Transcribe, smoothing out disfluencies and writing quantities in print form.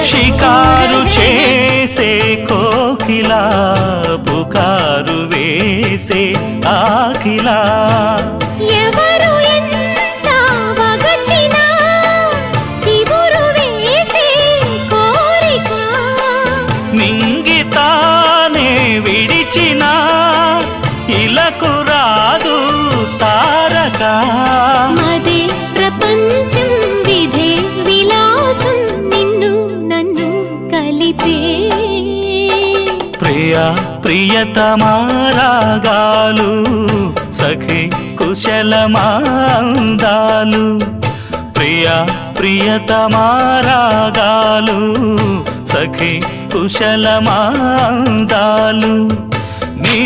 షికారు చేసే కోకిలా పుకారు వేసే ఆకిలా ఎవరు ఎంత వగచినా చిగురు వేసే కోరిక మింగితానే విడిచినా ఇలకు రాదు తారక మదే ప్రపంచం విధే విలాసం నిన్ను నన్ను కలిపే ప్రియ ప్రియతమారాగాలు సఖి కుశలమాందాలు ప్రియ ప్రియతమారాగాలు సఖి కుశలమాందాలు నీ